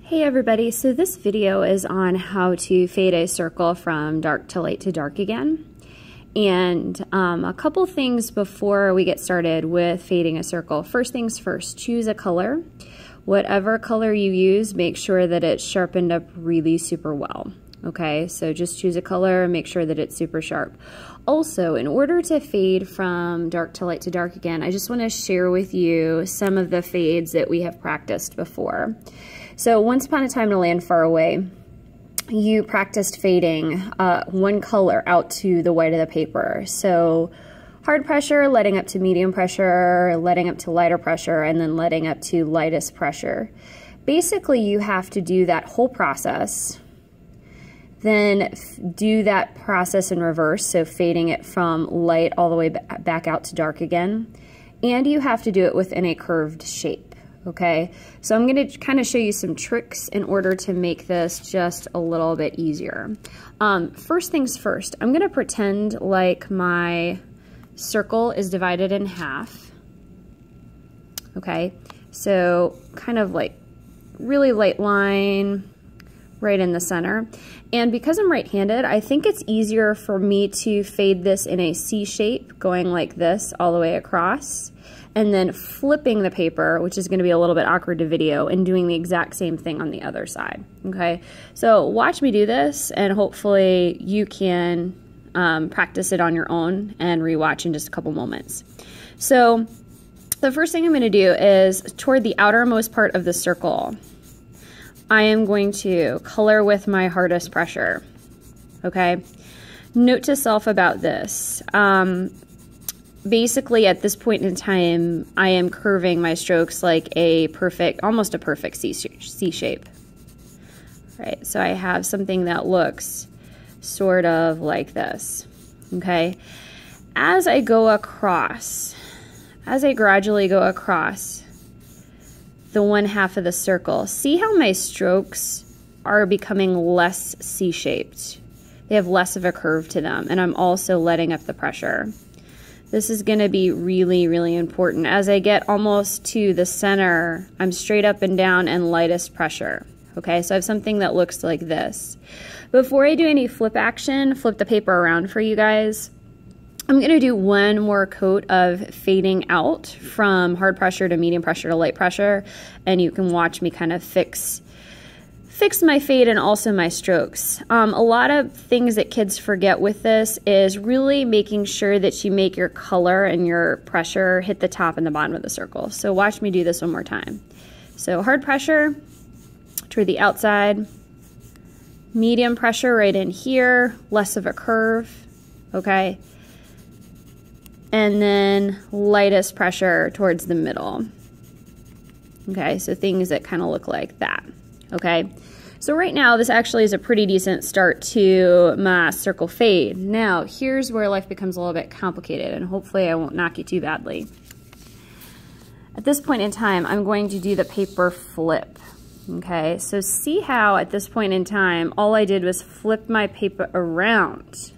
Hey everybody, so this video is on how to fade a circle from dark to light to dark again. And a couple things before we get started with fading a circle. First things first, choose a color. Whatever color you use, make sure that it's sharpened up really super well. Okay, so just choose a color and make sure that it's super sharp. Also, in order to fade from dark to light to dark again, I just want to share with you some of the fades that we have practiced before. So once upon a time in a land far away, you practiced fading one color out to the white of the paper. So hard pressure, letting up to medium pressure, letting up to lighter pressure, and then letting up to lightest pressure. Basically, you have to do that whole process, then do that process in reverse, so fading it from light all the way back out to dark again. And you have to do it within a curved shape, okay? So I'm gonna kind of show you some tricks in order to make this just a little bit easier. First things first, I'm gonna pretend like my circle is divided in half, okay? So kind of like really light line right in the center. And because I'm right-handed, I think it's easier for me to fade this in a C shape, going like this all the way across, and then flipping the paper, which is gonna be a little bit awkward to video, and doing the exact same thing on the other side, okay? So watch me do this, and hopefully you can practice it on your own and rewatch in just a couple moments. So the first thing I'm gonna do is toward the outermost part of the circle, I am going to color with my hardest pressure, okay? Note to self about this. Basically, at this point in time, I am curving my strokes like a perfect, almost a perfect C shape. Right, so I have something that looks sort of like this, okay? As I go across, as I gradually go across the one half of the circle, see how my strokes are becoming less C-shaped. They have less of a curve to them, and I'm also letting up the pressure. This is gonna be really, really important. As I get almost to the center, I'm straight up and down and lightest pressure. Okay, so I have something that looks like this. Before I do any flip action, flip the paper around for you guys, I'm gonna do one more coat of fading out from hard pressure to medium pressure to light pressure, and you can watch me kind of fix my fade and also my strokes. A lot of things that kids forget with this is really making sure that you make your color and your pressure hit the top and the bottom of the circle. So watch me do this one more time. So hard pressure toward the outside, medium pressure right in here, less of a curve, okay? And then lightest pressure towards the middle. Okay, so things that kind of look like that, okay? So right now, this actually is a pretty decent start to my circle fade. Now, here's where life becomes a little bit complicated, and hopefully I won't knock you too badly. At this point in time, I'm going to do the paper flip, okay? So see how at this point in time, all I did was flip my paper around,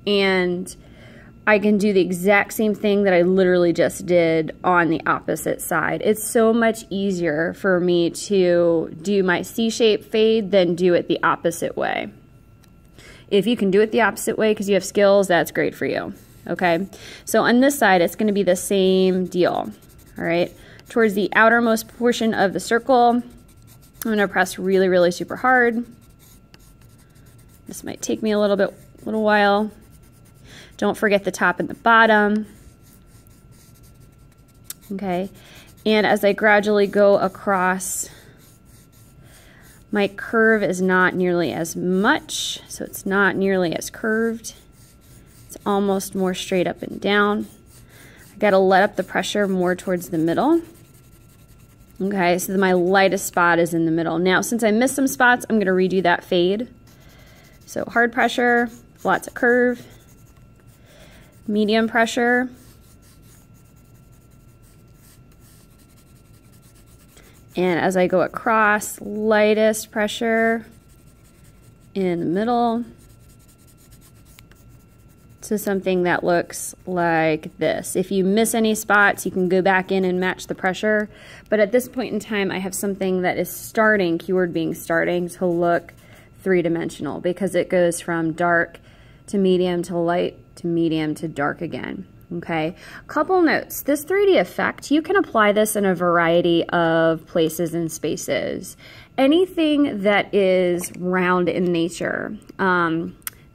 and I can do the exact same thing that I literally just did on the opposite side. It's so much easier for me to do my C-shape fade than do it the opposite way. If you can do it the opposite way because you have skills, that's great for you, okay? So on this side, it's gonna be the same deal, all right? Towards the outermost portion of the circle, I'm gonna press really, really super hard. This might take me a little while. Don't forget the top and the bottom, okay? And as I gradually go across, my curve is not nearly as much, so it's not nearly as curved. It's almost more straight up and down. I gotta let up the pressure more towards the middle. Okay, so my lightest spot is in the middle. Now, since I missed some spots, I'm gonna redo that fade. So hard pressure, lots of curve. Medium pressure, and as I go across, lightest pressure in the middle So something that looks like this. If you miss any spots, you can go back in and match the pressure. But at this point in time, I have something that is starting, keyword being starting, to look three-dimensional because it goes from dark to medium to light to medium to dark again. Okay, couple notes. This 3D effect, you can apply this in a variety of places and spaces. Anything that is round in nature,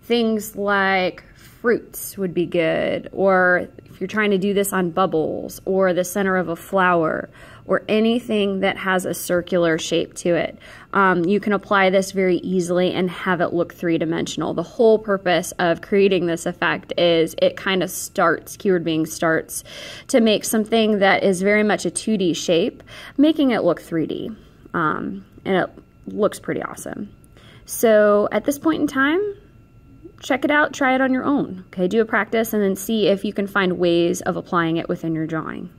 things like fruits would be good, or if you're trying to do this on bubbles or the center of a flower or anything that has a circular shape to it. You can apply this very easily and have it look three-dimensional. The whole purpose of creating this effect is it kind of starts, keyword being starts, to make something that is very much a 2D shape, making it look 3D. And it looks pretty awesome. So at this point in time, check it out, try it on your own. Okay, do a practice and then see if you can find ways of applying it within your drawing.